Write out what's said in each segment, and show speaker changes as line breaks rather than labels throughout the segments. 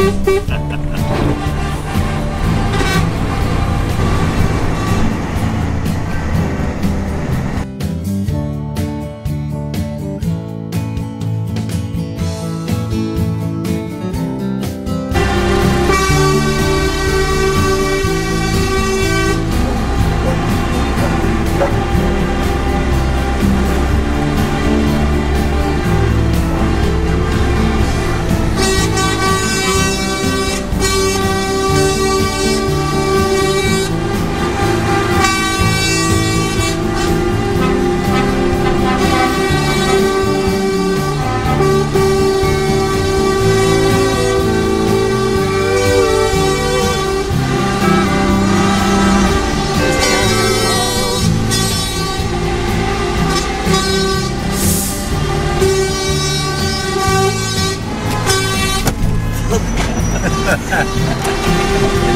You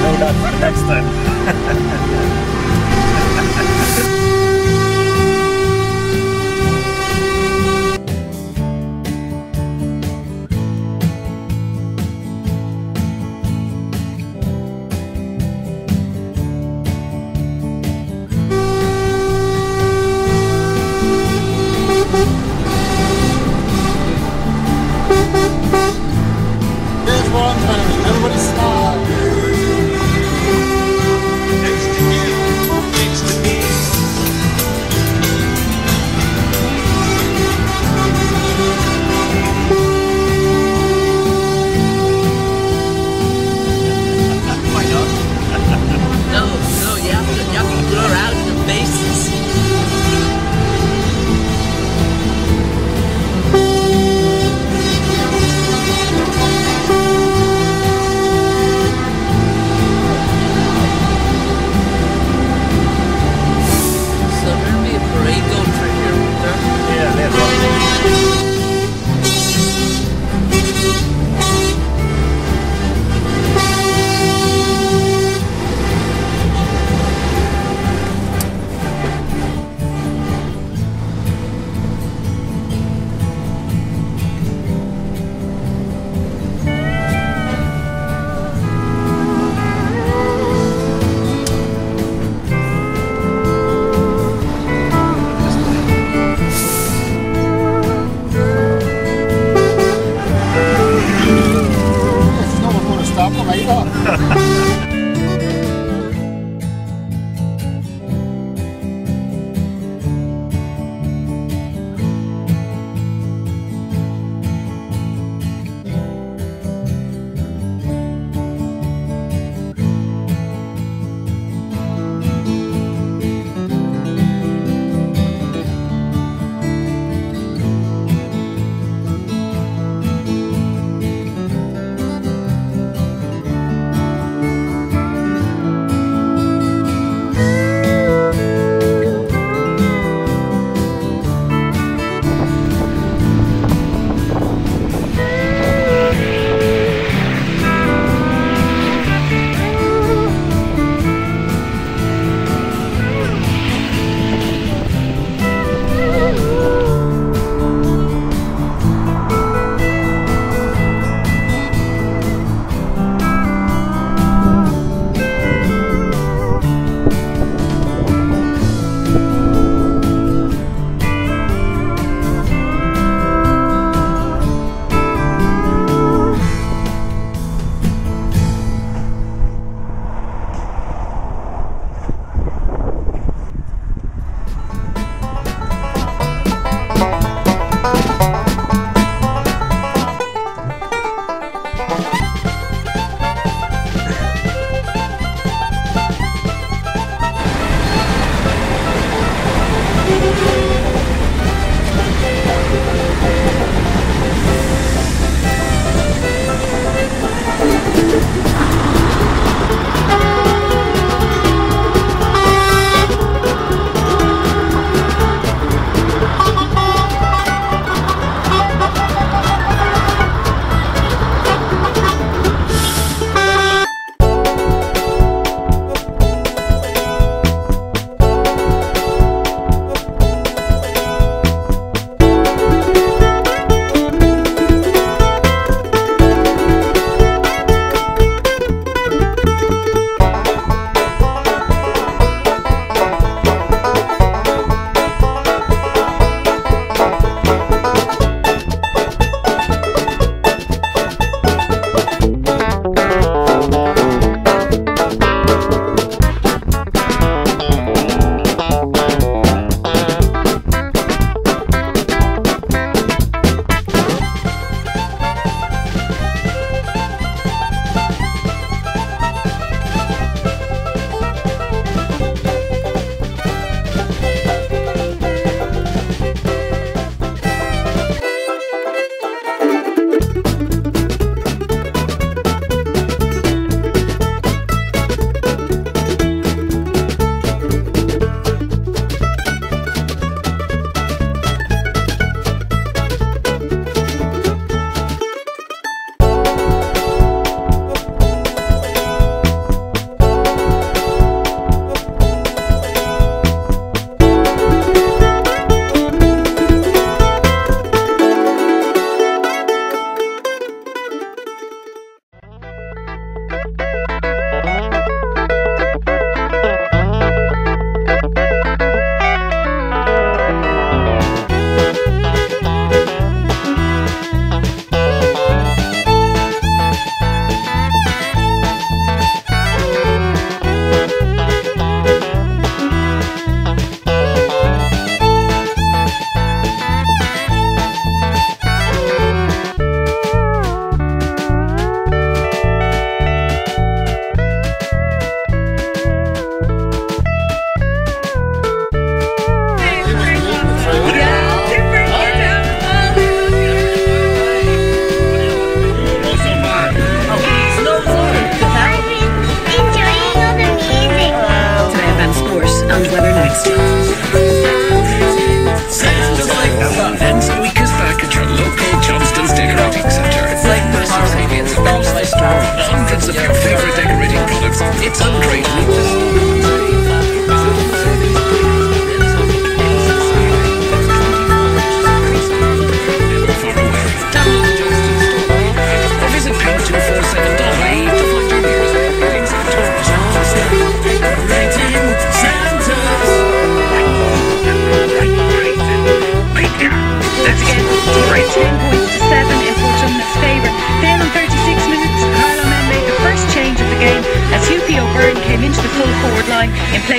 know that for next time.
Everybody smile.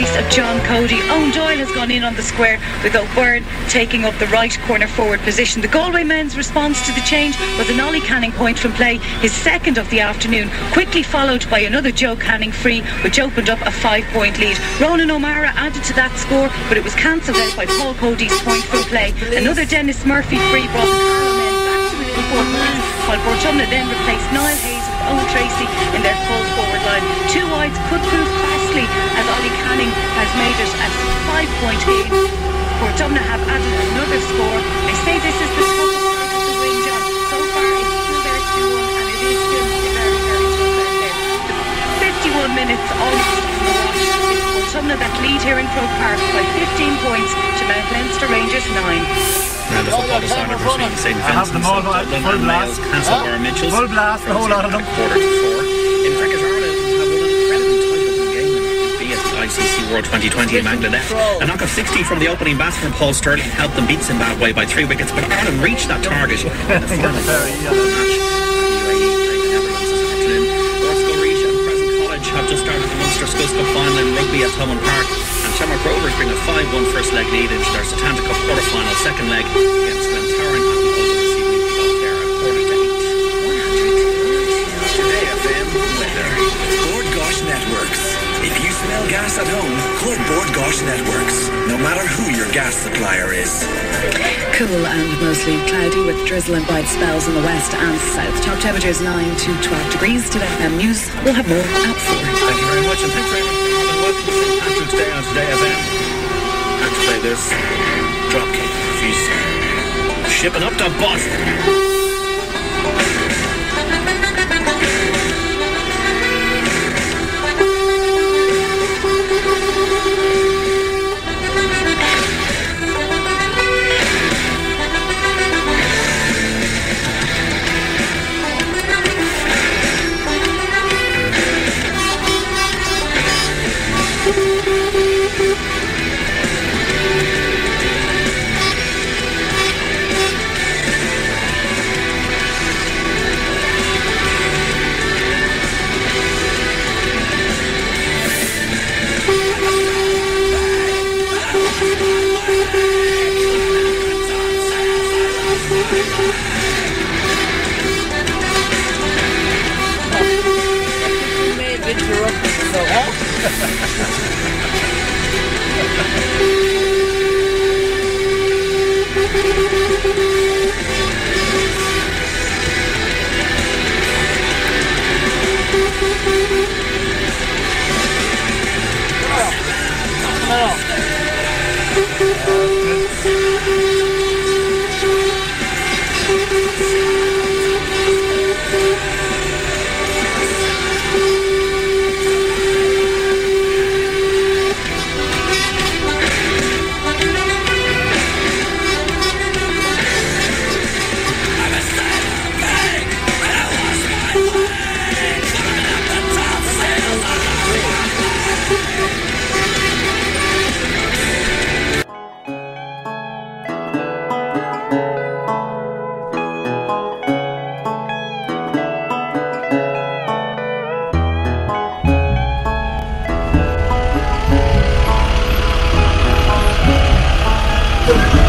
brace of John Cody. Owen Doyle has gone in on the square with O'Byrne taking up the right corner forward position. The Galway men's response to the change was an Ollie Canning point from play, his second of the afternoon, quickly followed by another Joe Canning free, which opened up a 5-point lead. Ronan O'Mara added to that score, but it was cancelled out by Paul Cody's point from play. Another Dennis Murphy free brought the Carlow men back to within 4 points, while Portumna then replaced Niall Hayes with Owen Tracy in their full forward line. Two wides could prove costly, as Ollie Canning has made it a 5-point game. Portumna have added another score. They say this is the toughest part of the win, John. So far it's still there 2-1, and it is still very, very tough out there. 51 minutes almost on the watch. It's Portumna that lead here in Croke Park by 15 points to Mount Leinster Rangers 9.
Now the football decided between St. Vincent's and Dublin and Wales cancelled Bar Mitchell's
full blast, the whole lot of them.
Quarter to 4. In cricket, Ireland have won an incredible title game at the ICC World 2020 in Bangladesh. A knock of 60 from the opening batsman Paul Stirling helped them beat Zimbabwe by 3 wickets, but Ireland reached that target in the final match. The UAE played the Netherlands this afternoon. Orskell Reach and Crescent College have just started the Munster Scots Cup final in rugby at Thomond Park, and Shamrock Rovers bring a 5-1 first leg lead into their Setanta Cup quarter-final second leg against Glentoran at the Oval this evening. Off there at 7:45.
Today FM weather. Bord Gosh Networks. If you smell gas at home, call Bord Gosh Networks, no matter who your gas supplier is.
Cool and mostly cloudy with drizzle and bright spells in the west and south. Top temperatures 9 to 12 degrees. Today FM News will have more at 4.
Thank you very much, and thanks very much and welcome to St. Patrick's Day on Today FM. I have to play this dropkick. She's shipping up to Boston.
Thank you.